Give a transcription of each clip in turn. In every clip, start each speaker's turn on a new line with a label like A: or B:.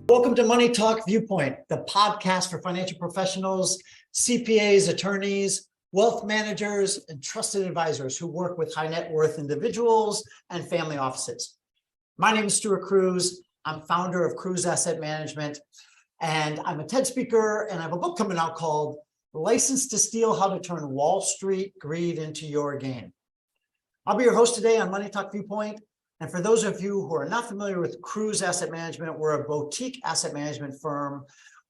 A: Welcome to Money Talk Viewpoint, the podcast for financial professionals, CPAs, attorneys, wealth managers, and trusted advisors who work with high net worth individuals and family offices. My name is Stuart Cruz. I'm founder of Cruz Asset Management, and I'm a TED speaker, and I have a book coming out called License to Steal: How to Turn Wall Street Greed into Your Gain. I'll be your host today on Money Talk Viewpoint. And for those of you who are not familiar with Cruz Asset Management, we're a boutique asset management firm.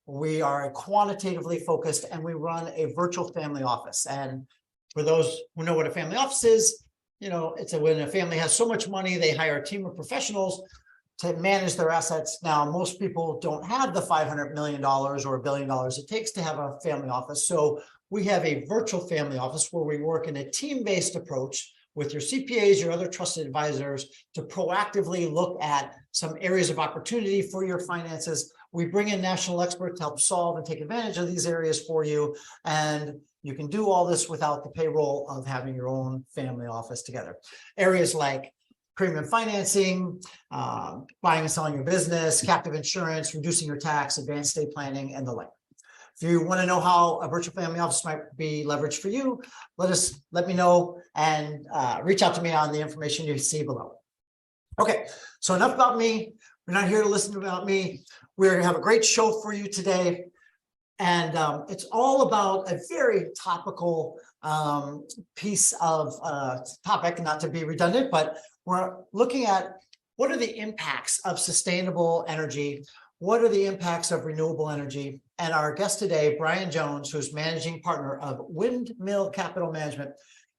A: We are quantitatively focused, and we run a virtual family office. And for those who know what a family office is, it's when a family has so much money, they hire a team of professionals to manage their assets. Now, most people don't have the $500 million or $1 billion it takes to have a family office. So we have a virtual family office where we work in a team-based approach with your CPAs, your other trusted advisors, to proactively look at some areas of opportunity for your finances. We bring in national experts to help solve and take advantage of these areas for you. And you can do all this without the payroll of having your own family office together. Areas like premium financing, buying and selling your business, captive insurance, reducing your tax, advanced estate planning, and the like. If you want to know how a virtual family office might be leveraged for you, let me know and reach out to me on the information you see below. Okay, so enough about me. We're not here to listen about me. We're going to have a great show for you today. And it's all about a very topical piece of topic, not to be redundant, but we're looking at what are the impacts of sustainable energy. What are the impacts of renewable energy? And our guest today, Brian Jones, who's managing partner of Windmill Capital Management,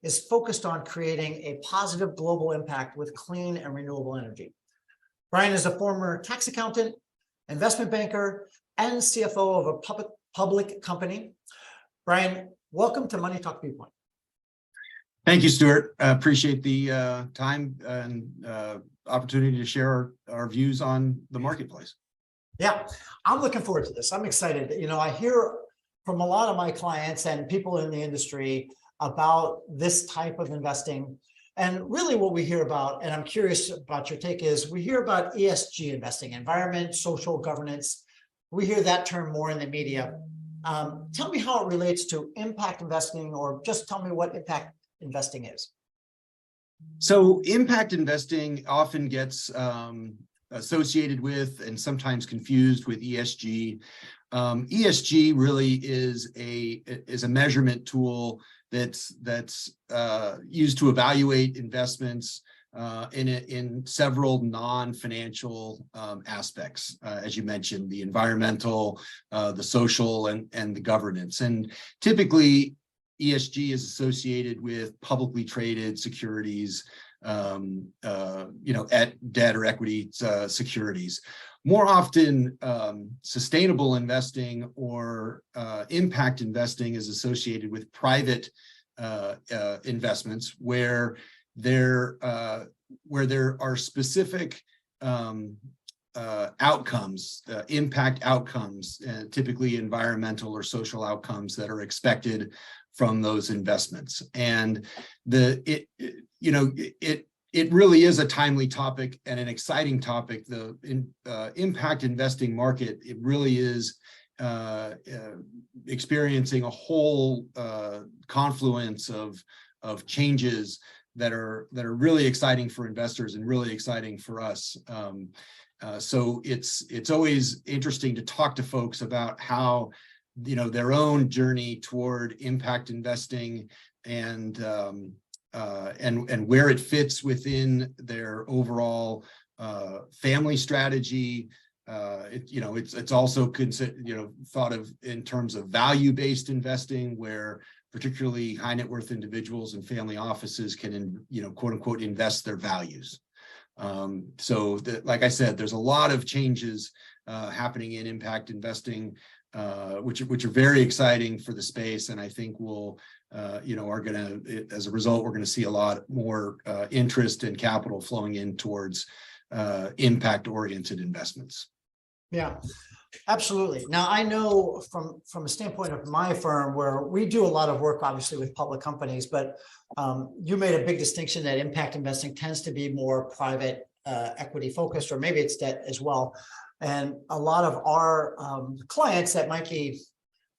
A: is focused on creating a positive global impact with clean and renewable energy. Brian is a former tax accountant, investment banker, and CFO of a public company. Brian, welcome to Money Talk Viewpoint.
B: Thank you, Stuart. I appreciate the time and opportunity to share our views on the marketplace.
A: Yeah, I'm looking forward to this. I'm excited. I hear from a lot of my clients and people in the industry about this type of investing. And really what we hear about, and I'm curious about your take, is we hear about ESG investing, environment, social governance. We hear that term more in the media. Tell me how it relates to impact investing, or just tell me what impact investing is.
B: So impact investing often gets associated with and sometimes confused with ESG. ESG really is a measurement tool that's used to evaluate investments in several non-financial aspects, as you mentioned, the environmental, the social, and the governance. And typically, ESG is associated with publicly traded securities, at debt or equity securities. More often, sustainable investing or impact investing is associated with private investments where there are specific outcomes, impact outcomes, typically environmental or social outcomes that are expected from those investments. And it really is a timely topic and an exciting topic. The impact investing market, it really is experiencing a whole confluence of changes that are really exciting for investors and really exciting for us. So it's always interesting to talk to folks about how their own journey toward impact investing and where it fits within their overall family strategy. It's also thought of in terms of value-based investing, where particularly high net worth individuals and family offices can, quote unquote, invest their values. Like I said, there's a lot of changes happening in impact investing, which are very exciting for the space, and I think will are going to, as a result, we're going to see a lot more interest and capital flowing in towards impact-oriented investments.
A: Yeah, absolutely. Now, I know from a standpoint of my firm, where we do a lot of work, obviously, with public companies, but you made a big distinction that impact investing tends to be more private equity focused, or maybe it's debt as well. And a lot of our clients that might be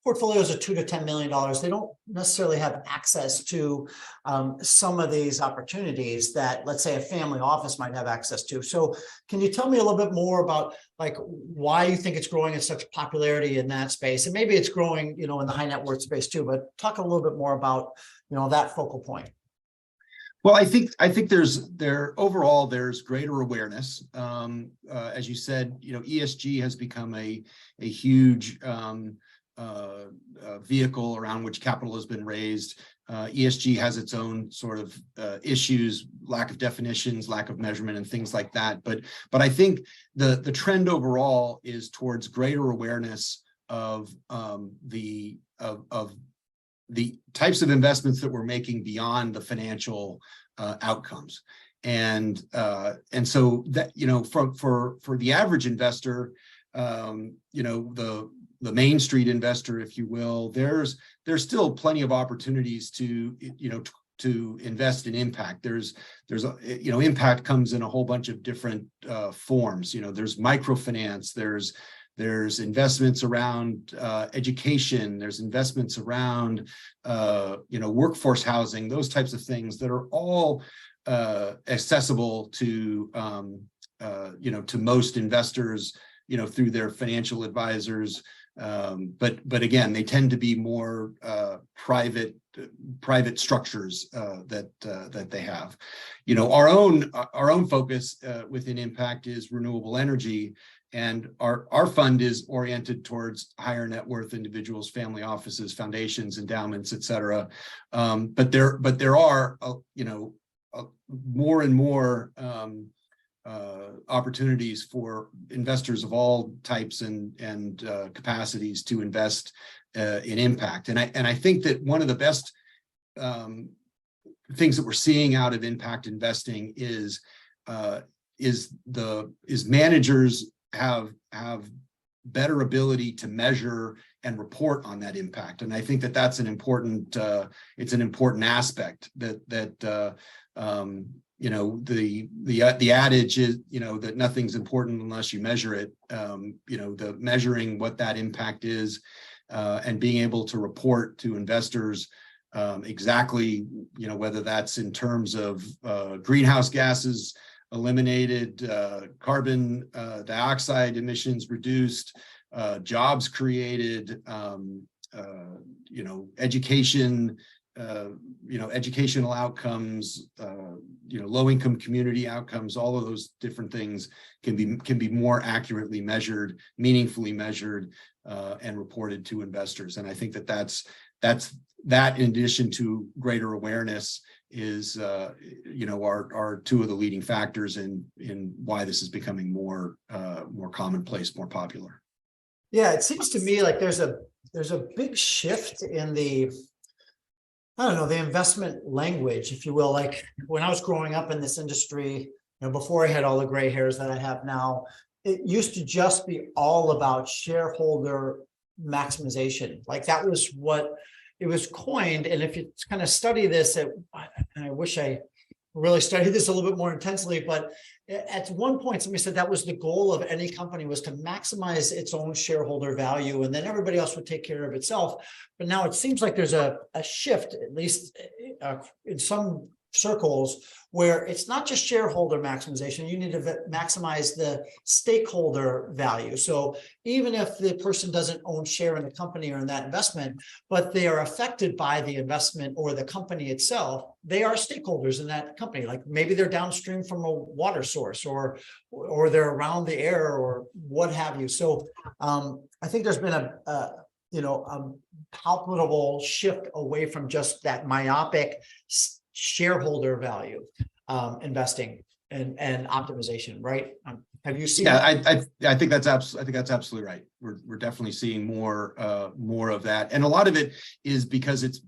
A: portfolios of $2 to $10 million, they don't necessarily have access to some of these opportunities that, let's say, a family office might have access to. So can you tell me a little bit more about like why you think it's growing in such popularity in that space? And maybe it's growing, in the high net worth space too, but talk a little bit more about, that focal point.
B: Well, I think overall there's greater awareness. As you said, ESG has become a huge vehicle around which capital has been raised. ESG has its own sort of issues, lack of definitions, lack of measurement, and things like that. But I think the trend overall is towards greater awareness of the types of investments that we're making beyond the financial outcomes. And so that, for the average investor, the Main Street investor, if you will, there's still plenty of opportunities to invest in impact. There's impact comes in a whole bunch of different forms. There's microfinance, there's investments around education, there's investments around workforce housing, those types of things that are all accessible to most investors through their financial advisors. But again, they tend to be more private structures that they have. Our own focus within impact is renewable energy, and our fund is oriented towards higher net worth individuals, family offices, foundations, endowments, et cetera. But there are more and more opportunities for investors of all types and capacities to invest in impact. And I think that one of the best things that we're seeing out of impact investing is managers have better ability to measure and report on that impact. And I think that that's an important it's an important aspect that the adage is, that nothing's important unless you measure it. The measuring what that impact is and being able to report to investors exactly, whether that's in terms of greenhouse gases eliminated, carbon dioxide emissions reduced, jobs created, education, educational outcomes, low-income community outcomes, all of those different things can be more accurately measured, meaningfully measured, and reported to investors. And I think that's in addition to greater awareness is, are two of the leading factors in why this is becoming more commonplace, more popular.
A: Yeah, it seems to me like there's a big shift in the investment language, if you will. Like when I was growing up in this industry, before I had all the gray hairs that I have now, it used to just be all about shareholder maximization. Like that was what it was coined. And if you kind of study this, and I wish I really studied this a little bit more intensely, but at one point somebody said that was the goal of any company, was to maximize its own shareholder value, and then everybody else would take care of itself. But now it seems like there's a shift, at least in some circles, where it's not just shareholder maximization. You need to maximize the stakeholder value. So even if the person doesn't own share in the company or in that investment, but they are affected by the investment or the company itself, they are stakeholders in that company. Like maybe they're downstream from a water source, or they're around the air, or what have you. So I think there's been a palpable shift away from just that myopic shareholder value investing and optimization, right? Have you seen?
B: Yeah, I think that's absolutely right. We're definitely seeing more of that, and a lot of it is because it's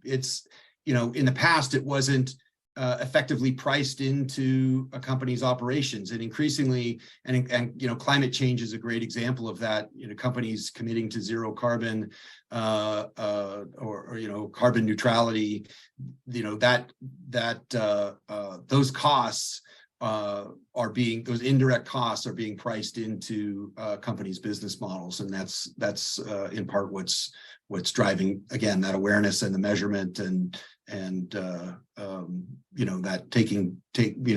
B: in the past it wasn't effectively priced into a company's operations, and increasingly, and climate change is a great example of that. Companies committing to zero carbon or carbon neutrality, those costs those indirect costs are being priced into companies' business models, and that's in part what's driving, again, that awareness and the measurement and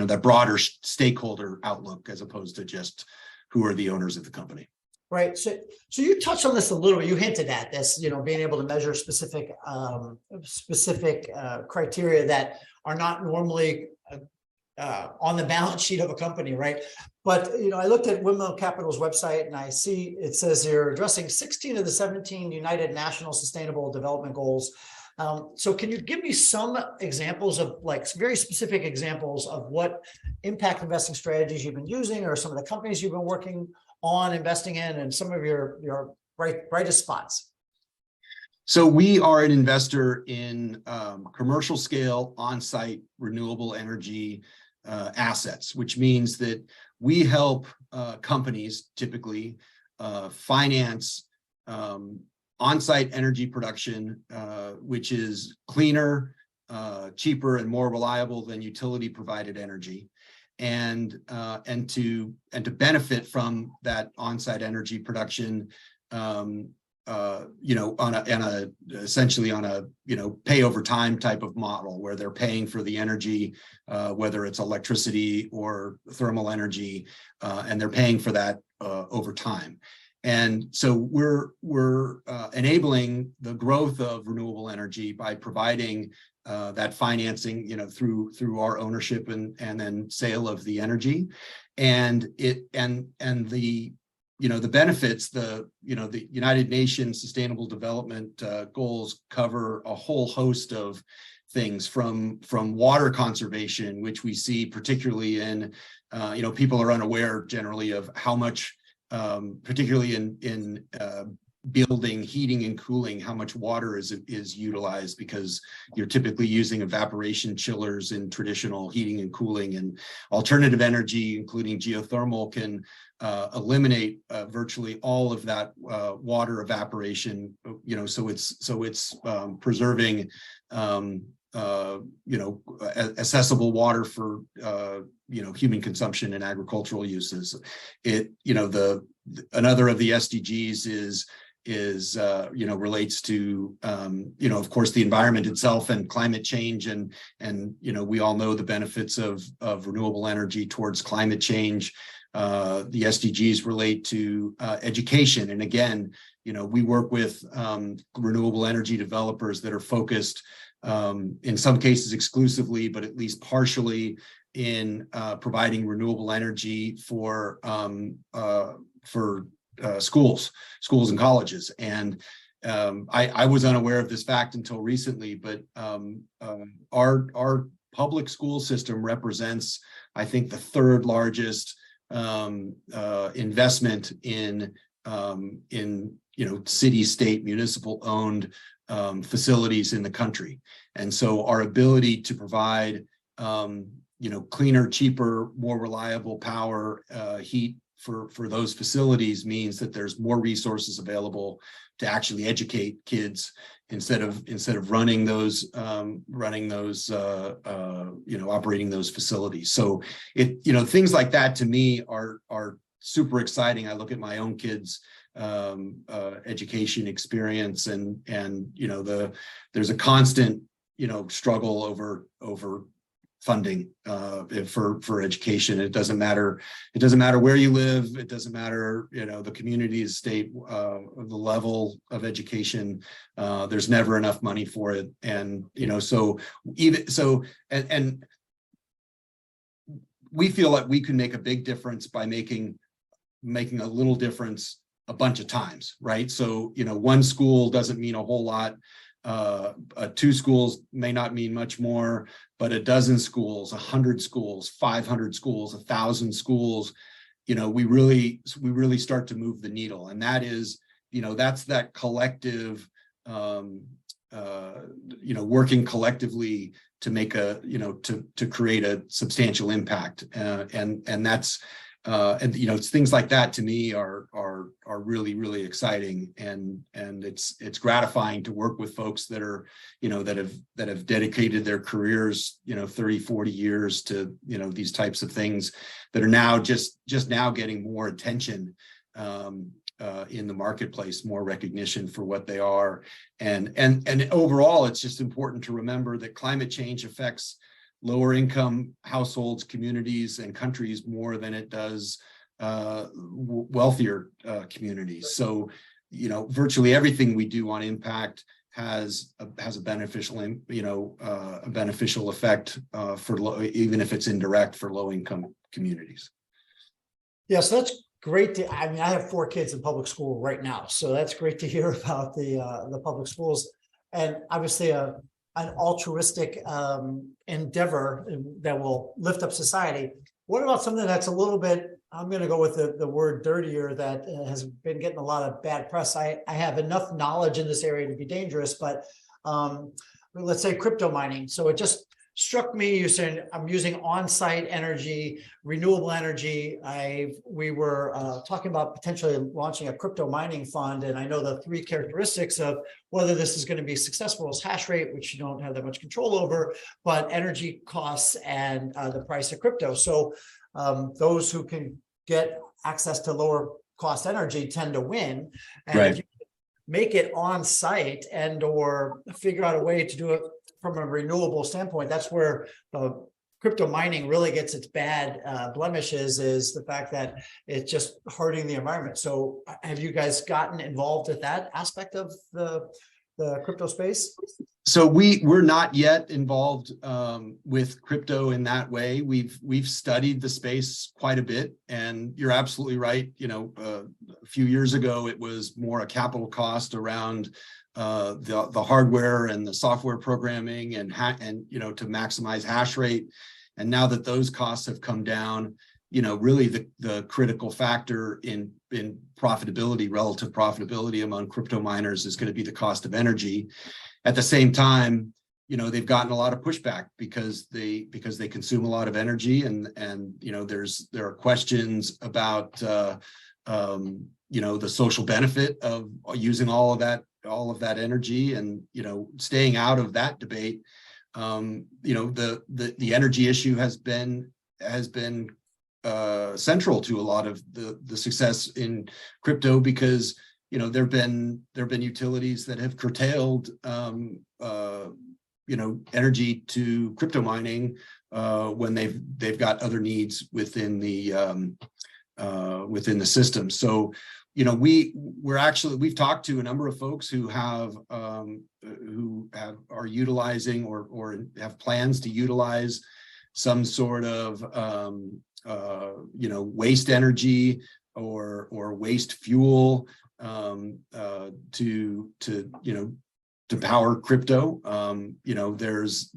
B: that broader stakeholder outlook, as opposed to just who are the owners of the company.
A: Right. So you touched on this a little bit. You hinted at this, being able to measure specific criteria that are not normally on the balance sheet of a company, right? But I looked at Windmill Capital's website, and I see it says you're addressing 16 of the 17 United National Sustainable Development Goals. So can you give me some examples of very specific examples of what impact investing strategies you've been using, or some of the companies you've been working on investing in, and some of your brightest spots?
B: So we are an investor in commercial scale on-site renewable energy assets, which means that we help companies typically finance on-site energy production, which is cleaner, cheaper, and more reliable than utility provided energy. And to benefit from that on-site energy production, essentially on a pay over time type of model, where they're paying for the energy, whether it's electricity or thermal energy, and they're paying for that over time. And so we're enabling the growth of renewable energy by providing that financing, through our ownership and then sale of the energy, and the benefits. The United Nations Sustainable Development Goals cover a whole host of things, from water conservation, which we see particularly in people are unaware generally of how much, particularly in building heating and cooling, how much water is utilized, because you're typically using evaporation chillers in traditional heating and cooling, and alternative energy, including geothermal, can eliminate virtually all of that water evaporation. So it's preserving accessible water for human consumption and agricultural uses. Another of the SDGs is relates to of course the environment itself and climate change, and we all know the benefits of renewable energy towards climate change. The SDGs relate to education, and again, we work with renewable energy developers that are focused in some cases exclusively, but at least partially, in providing renewable energy for schools and colleges. And I was unaware of this fact until recently, but our public school system represents, I think, the third largest investment in city, state, municipal owned facilities in the country. And so our ability to provide cleaner, cheaper, more reliable power, heat for those facilities means that there's more resources available to actually educate kids instead of running those operating those facilities. So things like that to me are super exciting. I look at my own kids' education experience, and there's a constant struggle over funding for education. It doesn't matter where you live. It doesn't matter the community, the state, the level of education. There's never enough money for it, and we feel like we can make a big difference by making a little difference a bunch of times, right? So one school doesn't mean a whole lot. 2 schools may not mean much more, but a dozen schools, 100 schools, 500 schools, 1,000 schools, we really start to move the needle. And that is, that's that collective, working collectively to make to create a substantial impact. And And it's things like that to me are really, really exciting, and it's gratifying to work with folks that are that have dedicated their careers 30, 40 years to these types of things that are now just now getting more attention in the marketplace, more recognition for what they are, and overall it's just important to remember that climate change affects lower income households, communities, and countries more than it does wealthier communities. So, virtually everything we do on impact has a beneficial, a beneficial effect for even if it's indirect, for low income communities.
A: Yeah, so that's great. I have 4 kids in public school right now, so that's great to hear about the public schools, and obviously an altruistic endeavor that will lift up society. What about something that's a little bit, I'm going to go with the word dirtier, that has been getting a lot of bad press? I have enough knowledge in this area to be dangerous, but let's say crypto mining. So it just struck me, you saying I'm using on-site energy, renewable energy. We were talking about potentially launching a crypto mining fund, and I know the 3 characteristics of whether this is going to be successful is hash rate, which you don't have that much control over, but energy costs and the price of crypto. So those who can get access to lower cost energy tend to win. And
B: right.
A: If you make it on site and or figure out a way to do it from a renewable standpoint, that's where crypto mining really gets its bad blemishes, is the fact that it's just hurting the environment. So have you guys gotten involved with that aspect of the crypto space?
B: So we're not yet involved with crypto in that way. We've studied the space quite a bit, and you're absolutely right. A few years ago, it was more a capital cost around the hardware and the software programming and to maximize hash rate. And now that those costs have come down, really the critical factor in profitability, relative profitability among crypto miners, is going to be the cost of energy. At the same time, they've gotten a lot of pushback because they consume a lot of energy, and there are questions about the social benefit of using all of that energy, and staying out of that debate. The energy issue has been central to a lot of the success in crypto, because there have been utilities that have curtailed energy to crypto mining when they've got other needs within the system. So we've talked to a number of folks who are utilizing or have plans to utilize some sort of waste energy or waste fuel to power crypto. There's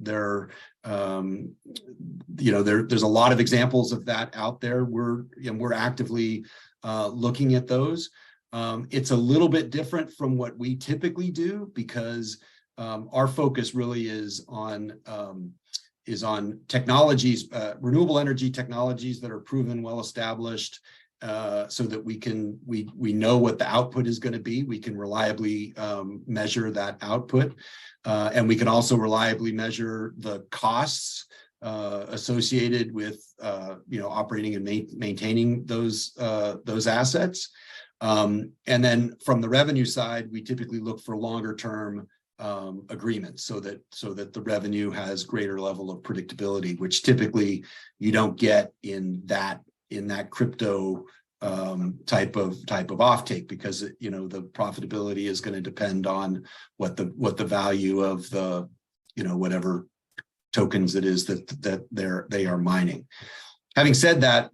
B: a lot of examples of that out there. We're actively looking at those. It's a little bit different from what we typically do, because our focus really is on technologies, renewable energy technologies that are proven, well established, so that we know what the output is going to be. We can reliably measure that output, and we can also reliably measure the costs associated with operating and maintaining those assets. And then from the revenue side, we typically look for longer term agreements, so that the revenue has greater level of predictability, which typically you don't get in that crypto type of offtake, because the profitability is going to depend on what the value of the whatever tokens it is that they are mining. Having said that,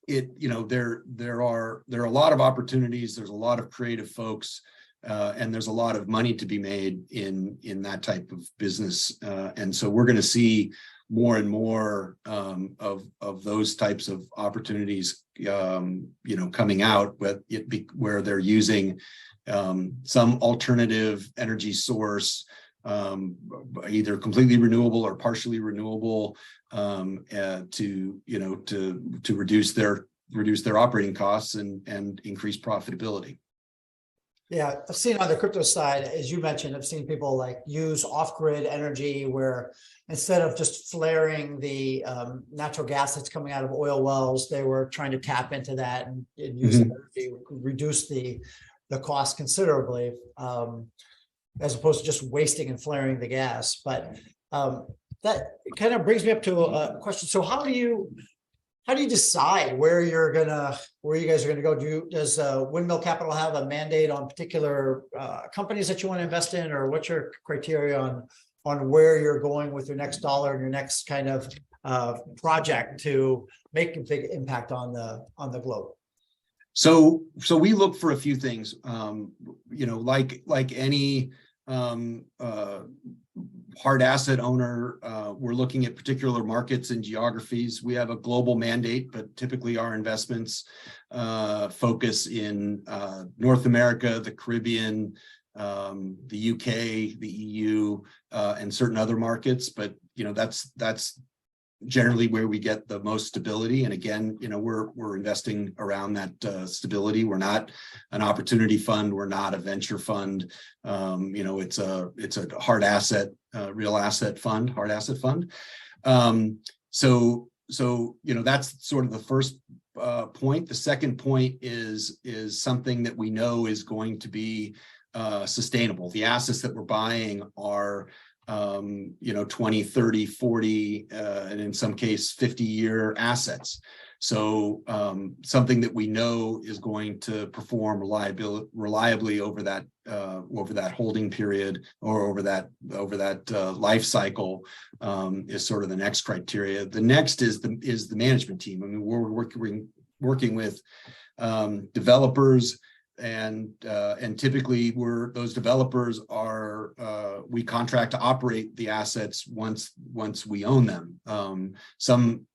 B: there are a lot of opportunities. There's a lot of creative folks, and there's a lot of money to be made in that type of business, and so we're going to see more and more of those types of opportunities, coming out, where they're using some alternative energy source, either completely renewable or partially renewable, to reduce their reduce their operating costs and increase profitability.
A: Yeah, I've seen on the crypto side, as you mentioned, I've seen people like use off-grid energy where instead of just flaring the natural gas that's coming out of oil wells, they were trying to tap into that and use
B: Mhm.
A: energy, reduce the cost considerably, as opposed to just wasting and flaring the gas. But that kind of brings me up to a question. So how do you decide where you guys are gonna go? Does Windmill Capital have a mandate on particular companies that you want to invest in, or what's your criteria on where you're going with your next dollar and your next kind of project to make a big impact on the globe?
B: So we look for a few things, like any hard asset owner. We're looking at particular markets and geographies. We have a global mandate, but typically our investments focus in North America, the Caribbean, the UK, the EU, and certain other markets. But that's generally where we get the most stability. And again, we're investing around that stability. We're not an opportunity fund. We're not a venture fund. It's a hard asset, real asset fund, hard asset fund. So that's sort of the first point. The second point is something that we know is going to be sustainable. The assets that we're buying are 20, 30, 40, and in some case 50-year assets. So something that we know is going to perform reliably over that holding period, or over that life cycle, is sort of the next criteria. The next is the management team. I mean, we're working with developers, and typically those developers are we contract to operate the assets once we own them. Some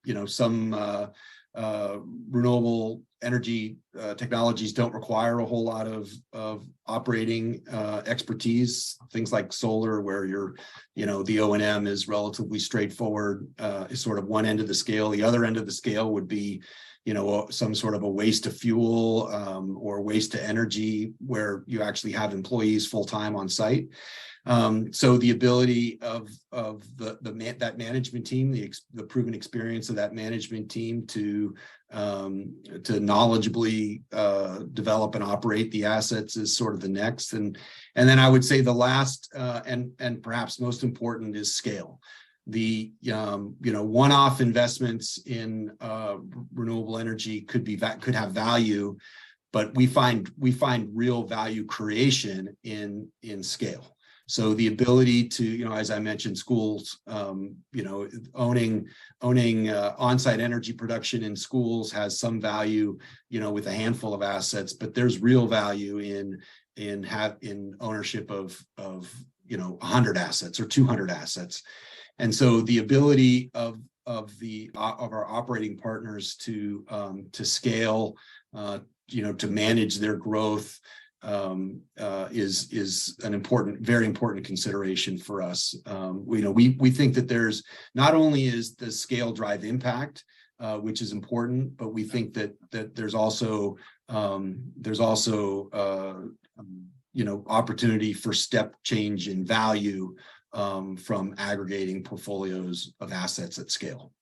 B: renewable energy technologies don't require a whole lot of operating expertise. Things like solar, where the O&M is relatively straightforward, is sort of one end of the scale. The other end of the scale would be some sort of a waste to fuel or waste to energy, where you actually have employees full-time on site. So the ability of that management team, the proven experience of that management team to knowledgeably develop and operate the assets is sort of the next. And then I would say the last and perhaps most important is scale. The one-off investments in renewable energy could have value, but we find real value creation in scale. So the ability to, as I mentioned, schools, owning on-site energy production in schools has some value, with a handful of assets, but there's real value in ownership of 100 assets or 200 assets. And so the ability of our operating partners to scale, to manage their growth, is an very important consideration for us. We think that there's not only is the scale drive impact, which is important, but we think that there's also opportunity for step change in value from aggregating portfolios of assets at scale.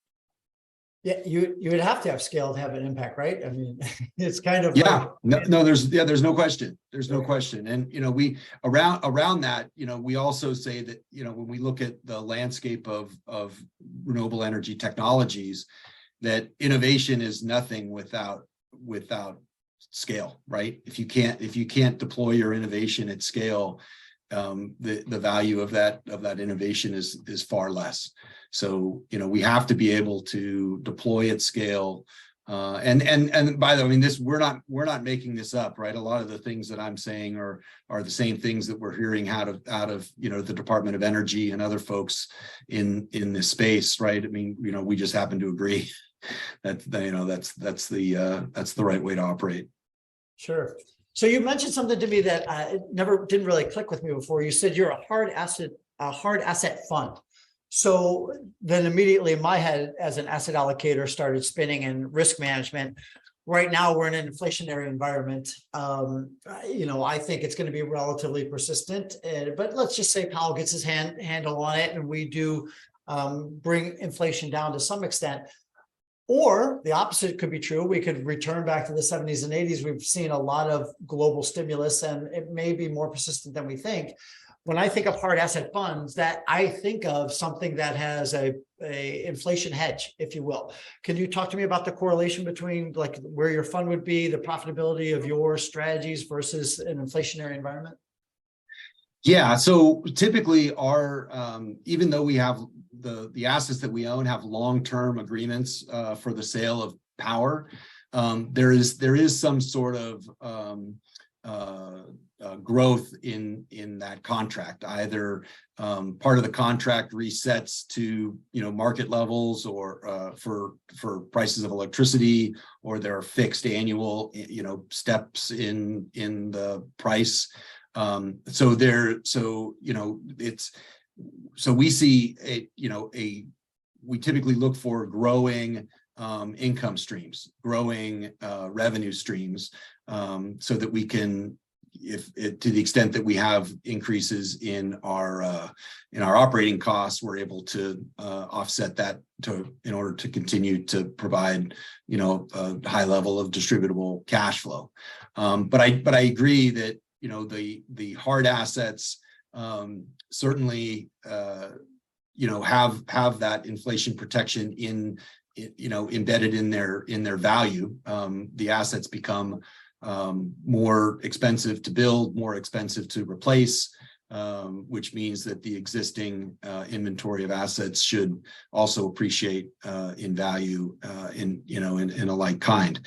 A: Yeah, you would have to have scale to have an impact, right? I mean, it's kind of
B: there's no question. There's no question. And we around that, we also say that when we look at the landscape of renewable energy technologies, that innovation is nothing without scale, right? If you can't deploy your innovation at scale, the value of that innovation is far less. So we have to be able to deploy at scale, and by the way, I mean, we're not making this up, right? A lot of the things that I'm saying are the same things that we're hearing out of the Department of Energy and other folks in this space, right? I mean, we just happen to agree that that's the right way to operate.
A: Sure. So you mentioned something to me that didn't really click with me before. You said you're a hard asset fund. So then immediately in my head, as an asset allocator, started spinning in risk management. right now we're in an inflationary environment. I think it's going to be relatively persistent. But let's just say Powell gets his handle on it, and we do bring inflation down to some extent. Or the opposite could be true. We could return back to the 70s and 80s. We've seen a lot of global stimulus, and it may be more persistent than we think. When I think of hard asset funds, that I think of something that has a inflation hedge, if you will. Can you talk to me about the correlation between like where your fund would be, the profitability of your strategies versus an inflationary environment?
B: Yeah, so typically our even though we have the assets that we own have long-term agreements for the sale of power, there is some sort of growth in that contract. Either part of the contract resets to market levels, or for prices of electricity, or there are fixed annual steps in the price. So we see we typically look for growing income streams, growing revenue streams, so that we can, to the extent that we have increases in our operating costs, we're able to offset that in order to continue to provide a high level of distributable cash flow. But I agree that the hard assets certainly have that inflation protection embedded in their value. The assets become more expensive to build, more expensive to replace, which means that the existing inventory of assets should also appreciate in value in a like kind.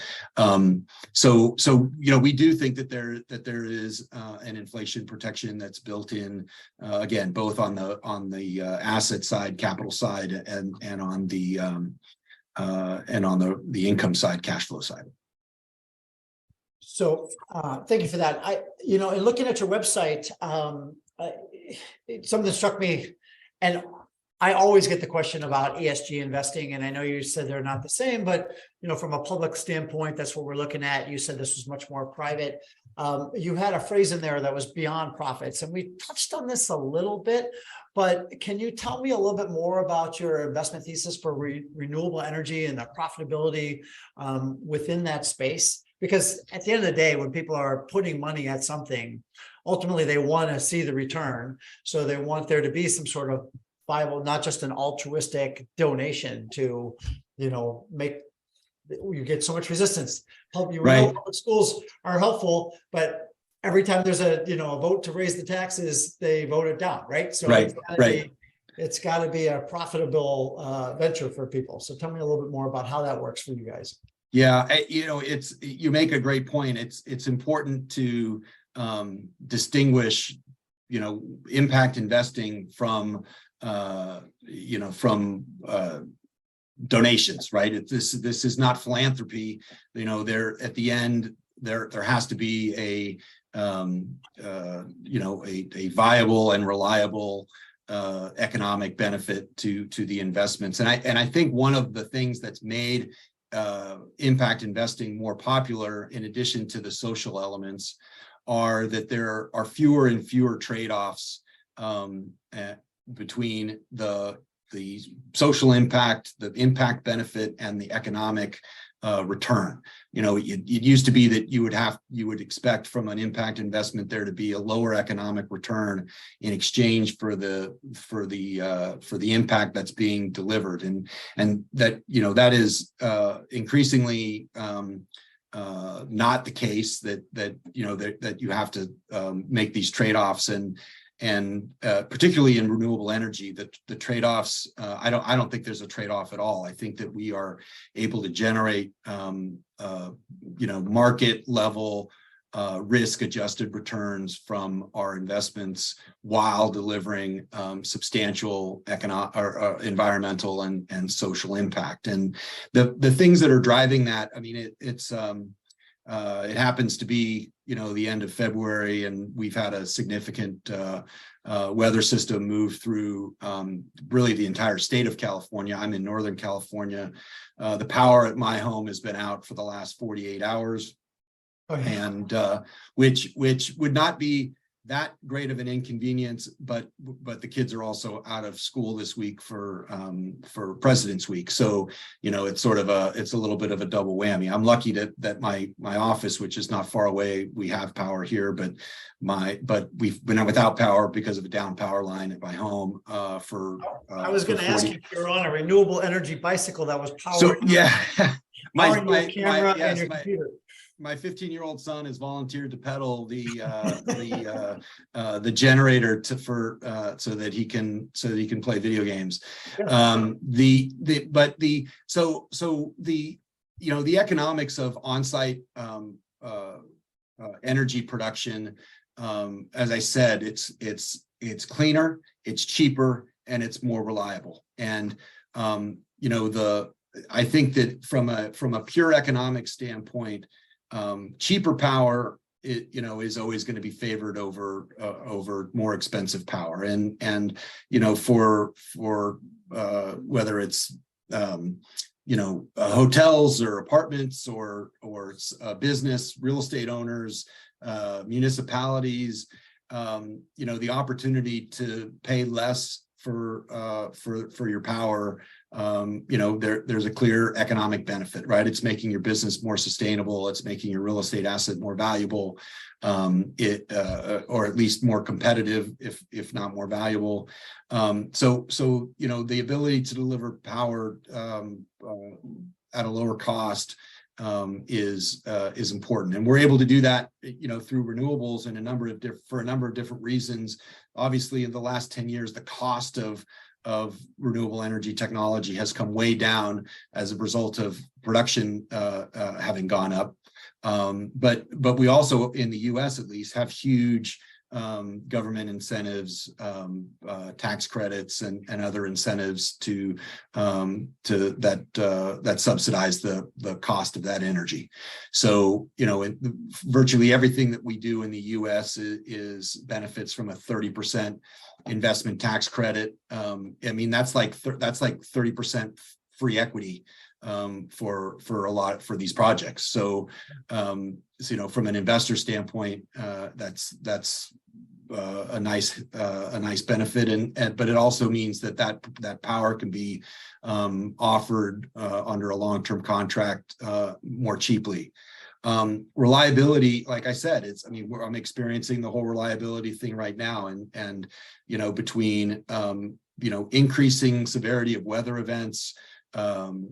B: So we do think that there is an inflation protection that's built in, again, both on the asset side, capital side, and on the income side, cash flow side.
A: So thank you for that. In looking at your website, something struck me, and I always get the question about ESG investing, and I know you said they're not the same, but from a public standpoint, that's what we're looking at. You said this was much more private. You had a phrase in there that was beyond profits, and we touched on this a little bit, but can you tell me a little bit more about your investment thesis for renewable energy and the profitability within that space? Because at the end of the day, when people are putting money at something, ultimately they want to see the return. So they want there to be some sort of viable, not just an altruistic donation to, make you get so much resistance. Right. Public schools are helpful, but every time there's a vote to raise the taxes, they vote it down, right? So
B: right.
A: It's got to be a profitable venture for people. So tell me a little bit more about how that works for you guys.
B: Yeah, you make a great point. It's important to distinguish, impact investing from donations, right? This is not philanthropy. There at the end there has to be a viable and reliable economic benefit to the investments. And I think one of the things that's made impact investing more popular, in addition to the social elements, are that there are fewer and fewer trade-offs between the social impact, the impact benefit, and the economic return. It used to be that you would expect from an impact investment there to be a lower economic return in exchange for the impact that's being delivered, and that that is increasingly not the case, that you have to make these trade-offs, and particularly in renewable energy, the trade-offs, I don't think there's a trade-off at all. I think that we are able to generate market level risk-adjusted returns from our investments while delivering substantial economic or environmental and social impact. And the things that are driving that, I mean, it happens to be the end of February, and we've had a significant weather system move through really the entire state of California. I'm in Northern California. The power at my home has been out for the last 48 hours, and which would not be that great of an inconvenience, but the kids are also out of school this week for President's Week. So, it's sort of it's a little bit of a double whammy. I'm lucky that my office, which is not far away, we have power here, but we've been without power because of a down power line at my home for
A: I was going to ask you if you're on a renewable energy bicycle that was powered.
B: So yeah,
A: your camera and your computer.
B: My 15-year-old son has volunteered to pedal the generator so that he can play video games. The economics of on-site energy production, as I said, it's cleaner, it's cheaper, and it's more reliable. And I think that from a pure economic standpoint, cheaper power, is always going to be favored over more expensive power, and for whether it's hotels or apartments or business, real estate owners, municipalities, the opportunity to pay less for your power, there's a clear economic benefit, right? It's making your business more sustainable. It's making your real estate asset more valuable, or at least more competitive, if not more valuable. So the ability to deliver power at a lower cost is important, and we're able to do that, through renewables and for a number of different reasons. Obviously, in the last 10 years, the cost of renewable energy technology has come way down as a result of production having gone up. But we also, in the U.S. at least, have huge government incentives, tax credits, and other incentives that subsidize the cost of that energy. So virtually everything that we do in the U.S. is benefits from a 30% investment tax credit. That's like 30% free equity for these projects. So from an investor standpoint, that's a nice benefit, but it also means that power can be offered under a long-term contract more cheaply. Reliability, like I said, I'm experiencing the whole reliability thing right now, and between increasing severity of weather events, the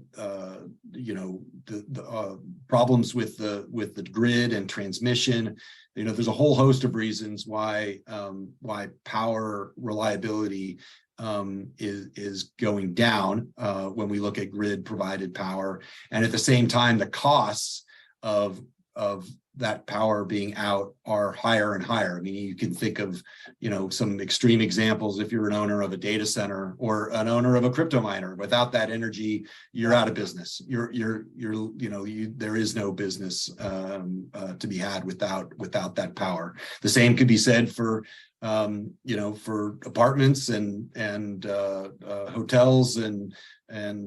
B: problems with the grid and transmission. There's a whole host of reasons why power reliability is going down when we look at grid provided power, and at the same time, the costs of that power being out are higher and higher. You can think of some extreme examples. If you're an owner of a data center or an owner of a crypto miner, without that energy, you're out of business. There is no business to be had without that power. The same could be said for apartments and hotels and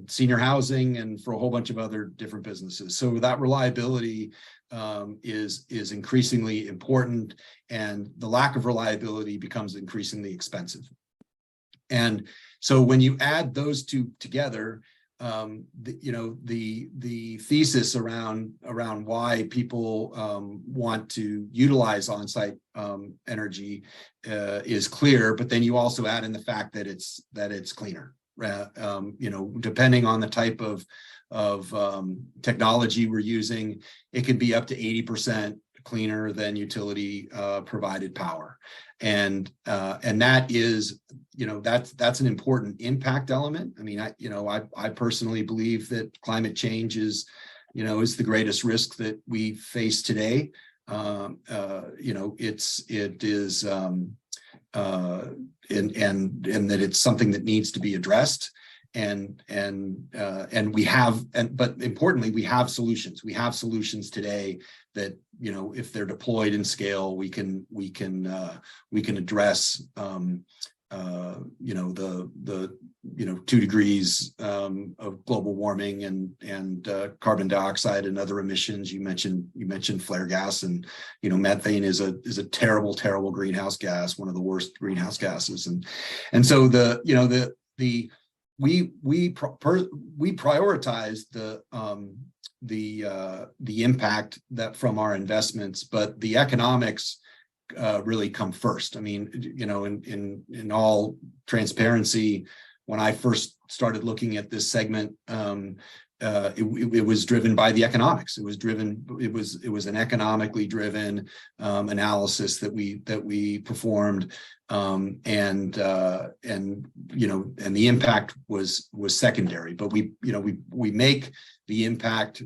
B: senior housing, and for a whole bunch of other different businesses. So that reliability is increasingly important, and the lack of reliability becomes increasingly expensive. And so when you add those two together, the thesis around why people want to utilize on-site energy is clear, but then you also add in the fact that it's cleaner. Depending on the type of technology we're using, it could be up to 80% cleaner than utility provided power, and that is that's an important impact element. I personally believe that climate change is the greatest risk that we face today. It is and that it's something that needs to be addressed. but importantly, we have solutions. We have solutions today that, if they're deployed in scale, we can address the 2 degrees of global warming and carbon dioxide and other emissions. You mentioned flare gas, and methane is a terrible greenhouse gas, one of the worst greenhouse gases, and so we prioritize the impact that from our investments, but the economics really come first. I mean, in all transparency, when I first started looking at this segment, it was driven by the economics. It was an economically driven analysis that we performed, and the impact was secondary. But we make the impact,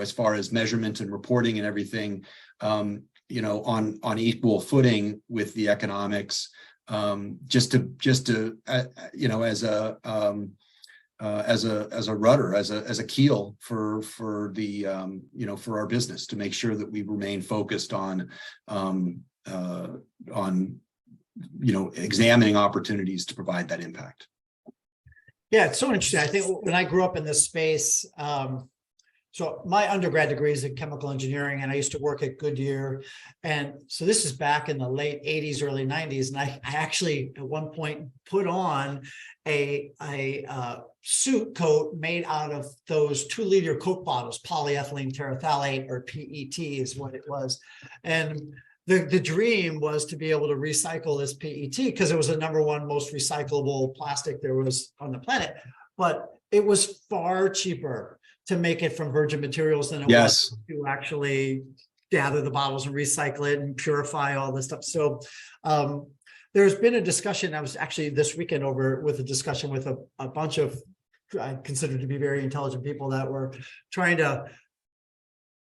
B: as far as measurement and reporting and everything, on equal footing with the economics, just to as a rudder, as a keel for our business, to make sure that we remain focused on examining opportunities to provide that impact.
A: Yeah, it's so interesting. I think when I grew up in this space, so my undergrad degree is in chemical engineering, and I used to work at Goodyear. And so this is back in the late 80s, early 90s. And I actually at one point put on a suit coat made out of those 2-liter Coke bottles, polyethylene terephthalate, or PET is what it was. And the dream was to be able to recycle this PET because it was the #1 most recyclable plastic there was on the planet. But it was far cheaper to make it from virgin materials than it was to actually gather the bottles and recycle it and purify all this stuff. So there's been a discussion. I was actually this weekend over with a discussion with a bunch of, I consider to be very intelligent people that were trying to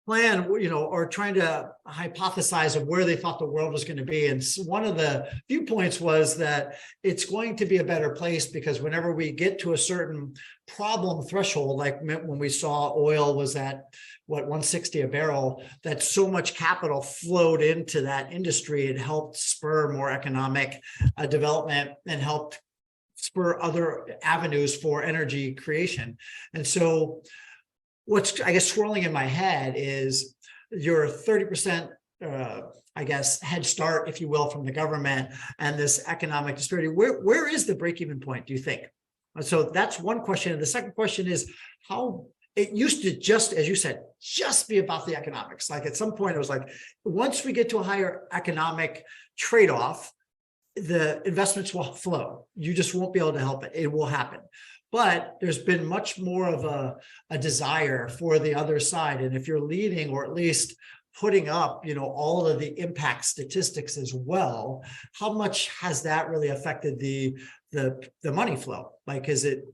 A: plan, or trying to hypothesize of where they thought the world was going to be. And one of the viewpoints was that it's going to be a better place because whenever we get to a certain problem threshold, like when we saw oil was at $160 a barrel, that so much capital flowed into that industry, it helped spur more economic development and helped spur other avenues for energy creation. And so what's, I guess, swirling in my head is your 30%, head start, if you will, from the government and this economic disparity. Where is the break-even point, do you think? So that's one question. And the second question is how it used to just, as you said, just be about the economics. Like at some point, it was like, once we get to a higher economic trade-off, the investments will flow. You just won't be able to help it. It will happen. But there's been much more of a desire for the other side. And if you're leading, or at least putting up, all of the impact statistics as well, how much has that really affected the money flow? Like, is it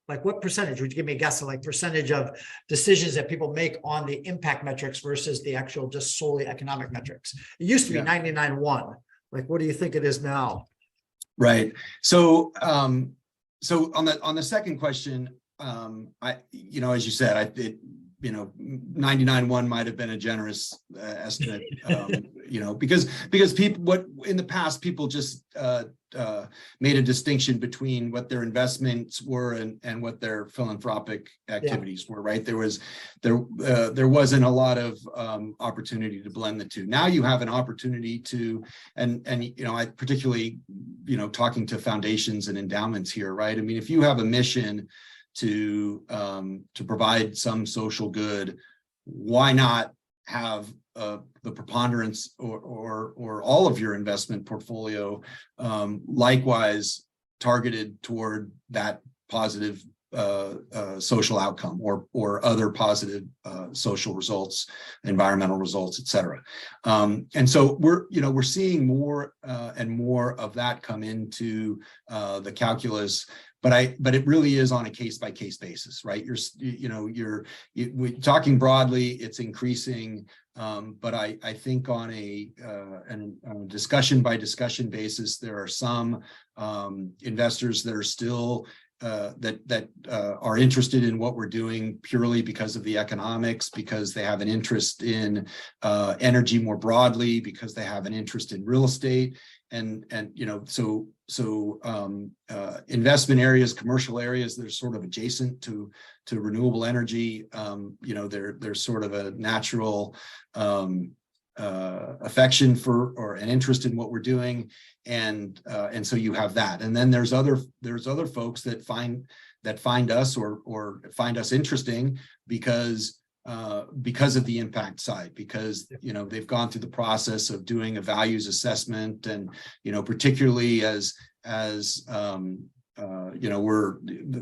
A: like, what percentage? Would you give me a guess of like percentage of decisions that people make on the impact metrics versus the actual just solely economic metrics? It used to be 99-1. Like, what do you think it is now?
B: Right. So, so on the second question, as you said, 99-1 might have been a generous estimate, because people, in the past, people just made a distinction between what their investments were and what their philanthropic activities were. Right? There wasn't a lot of opportunity to blend the two. Now you have an opportunity to, and I particularly, talking to foundations and endowments here, right? I mean, if you have a mission to provide some social good, why not have the preponderance or all of your investment portfolio likewise targeted toward that positive social outcome or other positive social results, environmental results, et cetera. And so we're seeing more and more of that come into the calculus. but it really is on a case by case basis, right? We're talking broadly, it's increasing. But I think on a discussion by discussion basis, there are some investors that are still that are interested in what we're doing purely because of the economics, because they have an interest in energy more broadly, because they have an interest in real estate, and investment areas, commercial areas that are sort of adjacent to renewable energy. They're sort of a natural affection for or an interest in what we're doing, and so you have that. And then there's other folks that find us or find us interesting because of the impact side, because they've gone through the process of doing a values assessment, and particularly as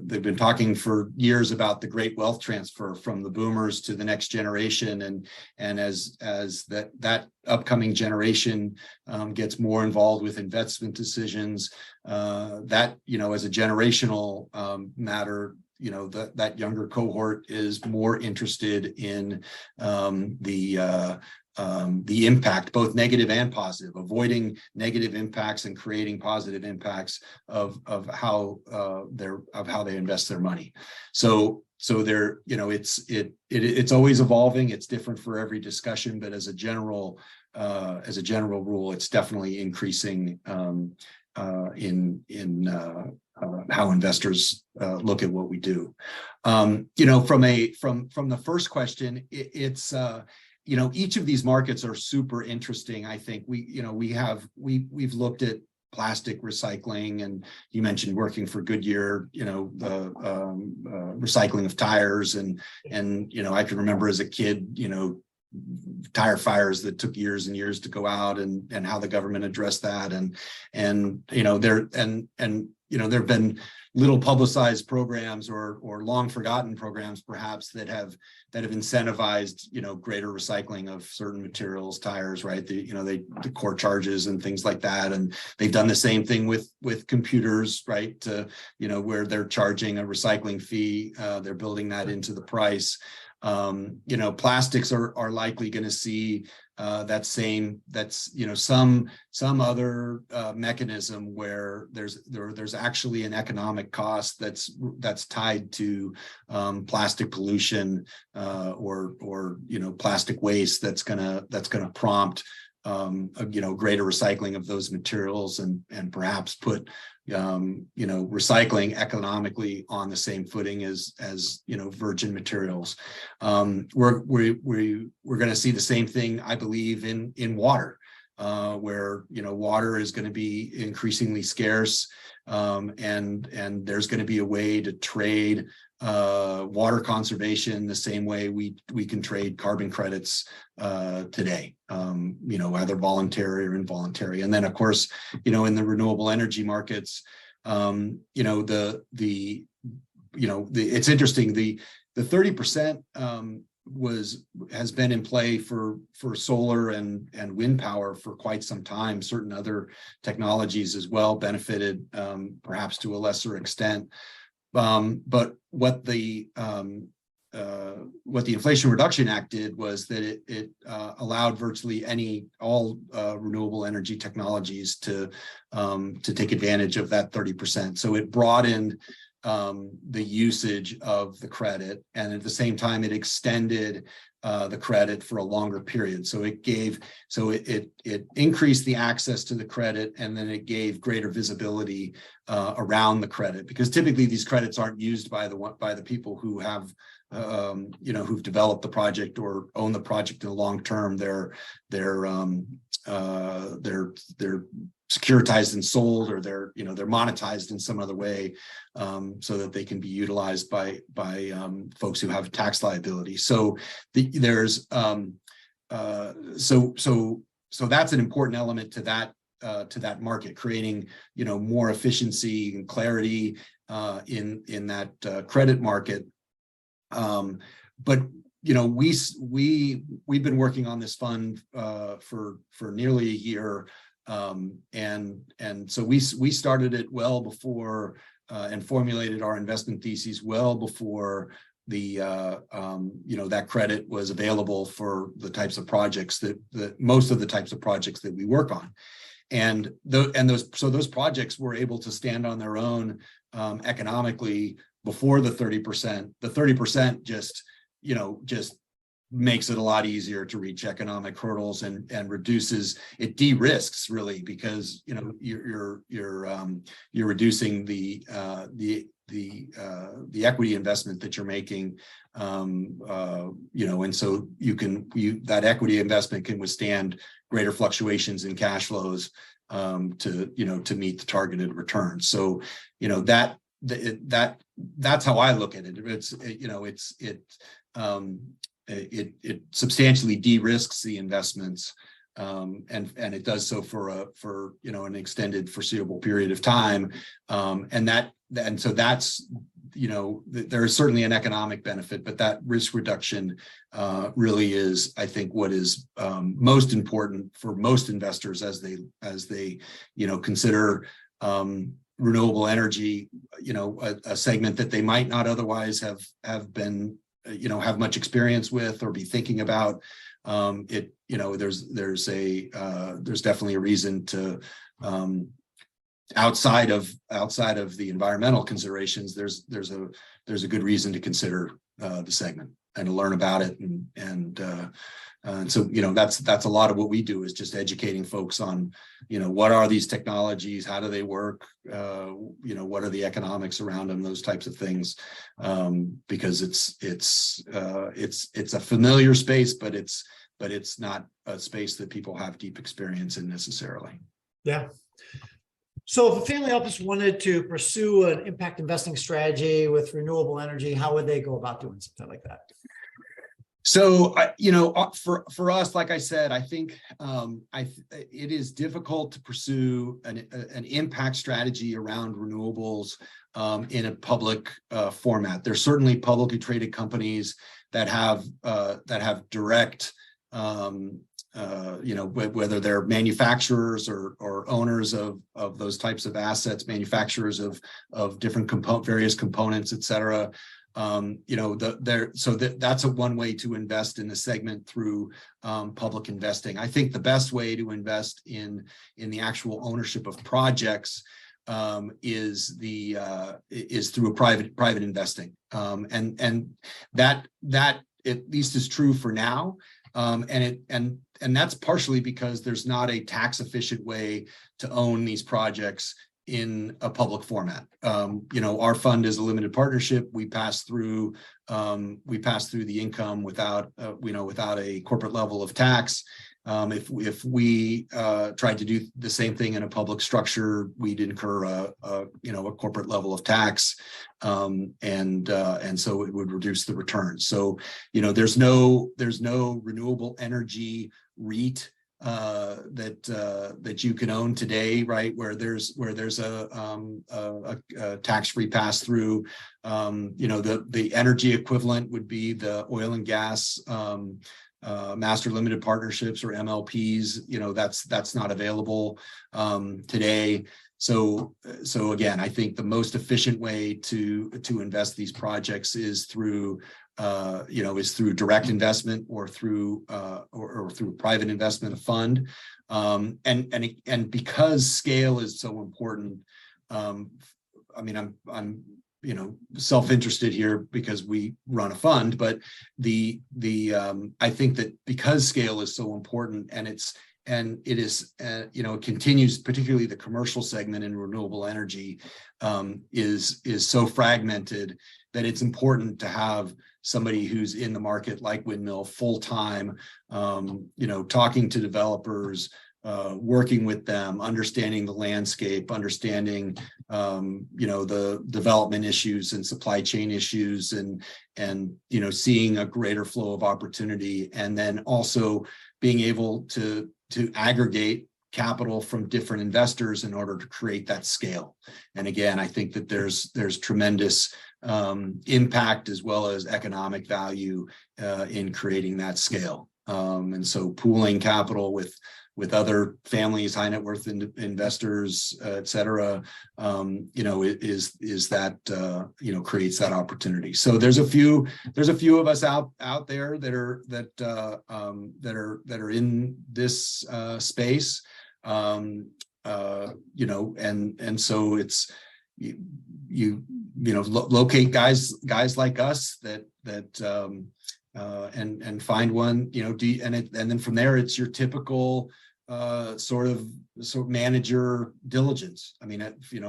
B: they've been talking for years about the great wealth transfer from the boomers to the next generation, and as that upcoming generation gets more involved with investment decisions, that as a generational matter, that younger cohort is more interested in the impact, both negative and positive, avoiding negative impacts and creating positive impacts of how they invest their money. So there, it's always evolving. It's different for every discussion, but as a general rule, it's definitely increasing in how investors look at what we do. From the first question, it's each of these markets are super interesting. I think we've looked at plastic recycling, and you mentioned working for Goodyear, the recycling of tires, and I can remember as a kid, tire fires that took years and years to go out, and how the government addressed that, and there have been little publicized programs or long forgotten programs perhaps that have incentivized greater recycling of certain materials, tires, right? The core charges and things like that, and they've done the same thing with computers, right? Where they're charging a recycling fee, they're building that into the price. Plastics are likely going to see some other mechanism where there's actually an economic cost that's tied to plastic pollution, or plastic waste that's gonna prompt greater recycling of those materials, and perhaps put recycling economically on the same footing as virgin materials. We're going to see the same thing, I believe, in water, where water is going to be increasingly scarce, and there's going to be a way to trade water conservation the same way we can trade carbon credits today, either voluntary or involuntary. And then, of course, in the renewable energy markets, it's interesting. The 30% has been in play for solar and wind power for quite some time. Certain other technologies as well benefited, perhaps to a lesser extent. But what the Inflation Reduction Act did was that it allowed virtually all renewable energy technologies to take advantage of that 30%. So it broadened the usage of the credit, and at the same time, it extended the credit for a longer period. So it increased the access to the credit, and then it gave greater visibility around the credit, because typically these credits aren't used by the people who have who've developed the project or own the project in the long term. They're securitized and sold, or they're monetized in some other way, so that they can be utilized by folks who have tax liability. So there's so that's an important element to that market, creating more efficiency and clarity in that credit market. But we've been working on this fund for nearly a year. And so we started it well before and formulated our investment theses well before the that credit was available for the types of projects that most of the types of projects that we work on. And those projects were able to stand on their own economically before the 30%. The 30% just makes it a lot easier to reach economic hurdles and reduces it, de-risks really, because you're reducing the equity investment that you're making, and so that equity investment can withstand greater fluctuations in cash flows to meet the targeted return. So that's how I look at it. It substantially de-risks the investments, and it does so for an extended foreseeable period of time, and so that's there is certainly an economic benefit, but that risk reduction really is, I think, what is most important for most investors as they consider renewable energy, a segment that they might not otherwise have been have much experience with or be thinking about. There's definitely a reason to outside of the environmental considerations, there's a good reason to consider the segment and to learn about it, and so that's a lot of what we do, is just educating folks on what are these technologies, how do they work, what are the economics around them, those types of things, because it's a familiar space, but it's not a space that people have deep experience in necessarily.
A: Yeah. So if a family office wanted to pursue an impact investing strategy with renewable energy, how would they go about doing something like that?
B: So, for us, like I said, I think it is difficult to pursue an impact strategy around renewables in a public format. There's certainly publicly traded companies that have direct, whether they're manufacturers or owners of those types of assets, manufacturers of different various components, et cetera. That's one way to invest in the segment, through public investing. I think the best way to invest in the actual ownership of projects is through a private investing, and that at least is true for now, and that's partially because there's not a tax efficient way to own these projects in a public format. Our fund is a limited partnership. We pass through the income without a corporate level of tax. If we tried to do the same thing in a public structure, we'd incur a corporate level of tax, and so it would reduce the return. So there's no renewable energy REIT that you can own today, right? Where there's a tax-free pass-through. The energy equivalent would be the oil and gas master limited partnerships, or MLPs. That's not available today. So again, I think the most efficient way to invest these projects is through direct investment, or through private investment, a fund, and because scale is so important. I'm self-interested here because we run a fund, but I think that because scale is so important, and it continues, particularly the commercial segment in renewable energy is so fragmented, that it's important to have somebody who's in the market like Windmill full time, talking to developers, working with them, understanding the landscape, understanding the development issues and supply chain issues, and seeing a greater flow of opportunity, and then also being able to aggregate capital from different investors in order to create that scale. And again, I think that there's tremendous impact as well as economic value in creating that scale. And so pooling capital with with other families, high net worth investors, et cetera, is that creates that opportunity. So there's a few of us out there that are in this space, and so it's locate guys like us that and find one, and then from there it's your typical sort of manager diligence. I mean,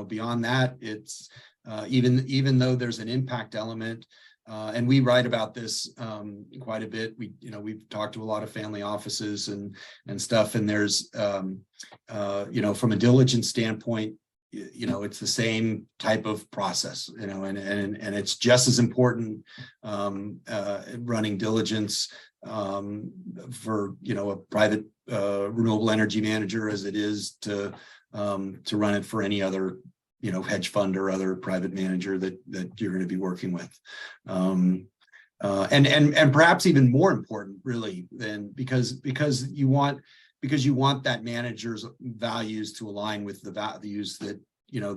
B: beyond that, it's even though there's an impact element, and we write about this quite a bit. We've talked to a lot of family offices and stuff, and there's from a diligence standpoint, it's the same type of process, and it's just as important running diligence for a private renewable energy manager as it is to run it for any other hedge fund or other private manager that you're going to be working with, and perhaps even more important, really, than because you want that manager's values to align with the values that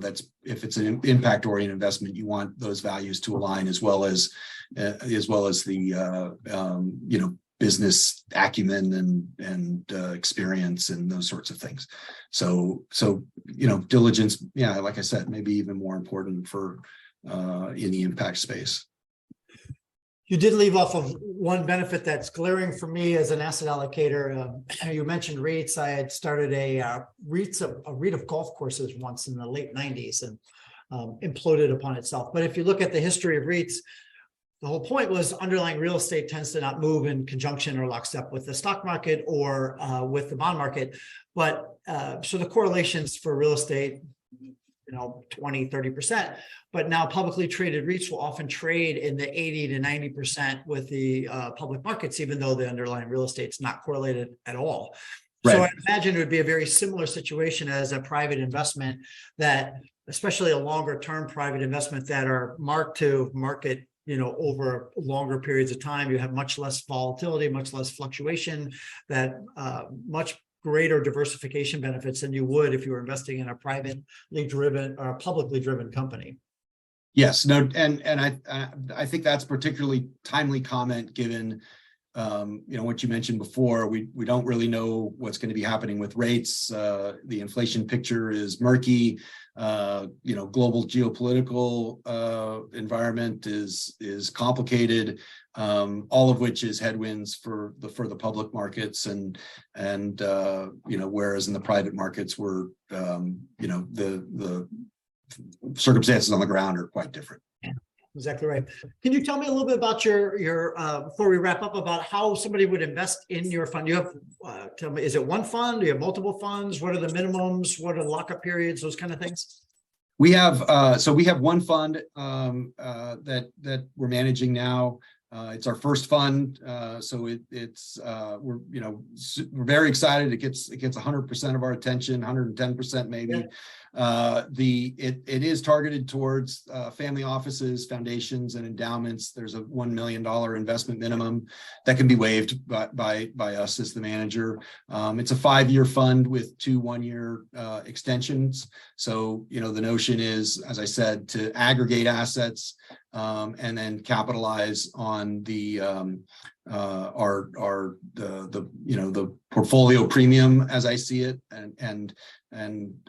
B: that's, if it's an impact oriented investment, you want those values to align, as well as the business acumen and experience and those sorts of things. So diligence, like I said, maybe even more important for in the impact space.
A: You did leave off of one benefit that's glaring for me as an asset allocator. You mentioned REITs. I had started a REIT of golf courses once in the late 90s and imploded upon itself. But if you look at the history of REITs, the whole point was underlying real estate tends to not move in conjunction or lockstep with the stock market or with the bond market. But so the correlations for real estate, 20, 30%. But now publicly traded REITs will often trade in the 80 to 90% with the public markets, even though the underlying real estate's not correlated at all. Right. So I imagine it would be a very similar situation as a private investment, that especially a longer term private investment that are marked to market, over longer periods of time. You have much less volatility, much less fluctuation, that much greater diversification benefits than you would if you were investing in a privately driven or a publicly driven company.
B: Yes, no, and I think that's particularly timely comment given what you mentioned before. We don't really know what's going to be happening with rates. The inflation picture is murky. Global geopolitical environment is complicated. All of which is headwinds for the public markets, and whereas in the private markets we're the circumstances on the ground are quite different.
A: Yeah, exactly right. Can you tell me a little bit about your before we wrap up, about how somebody would invest in your fund? You have tell me, is it one fund? Do you have multiple funds? What are the minimums? What are the lockup periods? Those kind of things.
B: We have we have one fund that we're managing now. It's our first fund, so we're very excited. It gets 100% of our attention, 110% maybe. Yeah. It is targeted towards family offices, foundations, and endowments. There's a $1 million investment minimum that can be waived by us as the manager. It's a 5-year fund with 2 1-year extensions. So the notion is, as I said, to aggregate assets and then capitalize on the portfolio premium as I see it, and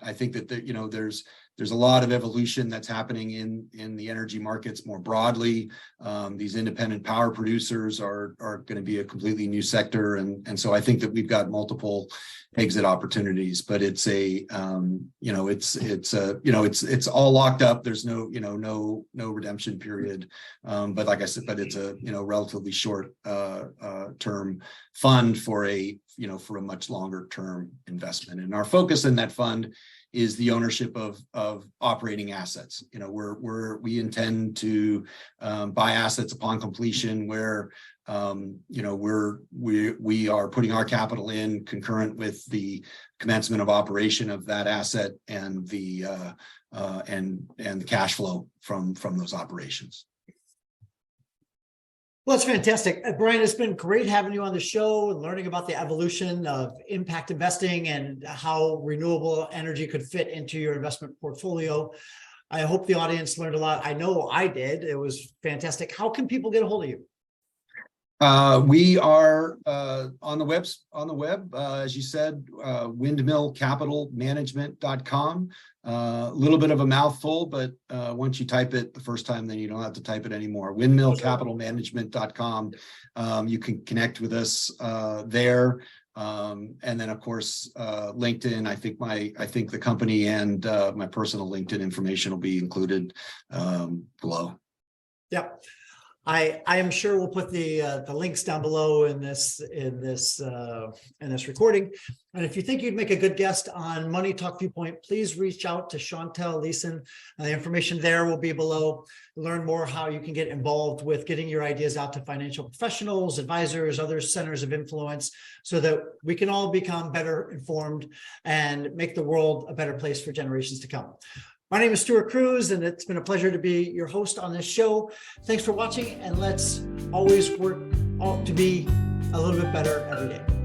B: I think that there's a lot of evolution that's happening in the energy markets more broadly. These independent power producers are going to be a completely new sector, and so I think that we've got multiple exit opportunities, but it's all locked up. There's no redemption period, but like I said, it's a relatively short term fund for a much longer term investment. And our focus in that fund is the ownership of operating assets. We intend to buy assets upon completion where we are putting our capital in concurrent with the commencement of operation of that asset and the cash flow from those operations.
A: Well, it's fantastic. Brian, it's been great having you on the show and learning about the evolution of impact investing and how renewable energy could fit into your investment portfolio. I hope the audience learned a lot. I know I did. It was fantastic. How can people get a hold of you?
B: We are on the web, as you said, windmillcapitalmanagement.com. A little bit of a mouthful, but once you type it the first time, then you don't have to type it anymore. Windmillcapitalmanagement.com. You can connect with us there. And then, of course, LinkedIn. I think the company and my personal LinkedIn information will be included below.
A: Yep. I am sure we'll put the links down below in this recording. And if you think you'd make a good guest on Money Talk Viewpoint, please reach out to Chantel Leeson. The information there will be below. Learn more how you can get involved with getting your ideas out to financial professionals, advisors, other centers of influence, so that we can all become better informed and make the world a better place for generations to come. My name is Stuart Cruz, and it's been a pleasure to be your host on this show. Thanks for watching, and let's always work to be a little bit better every day.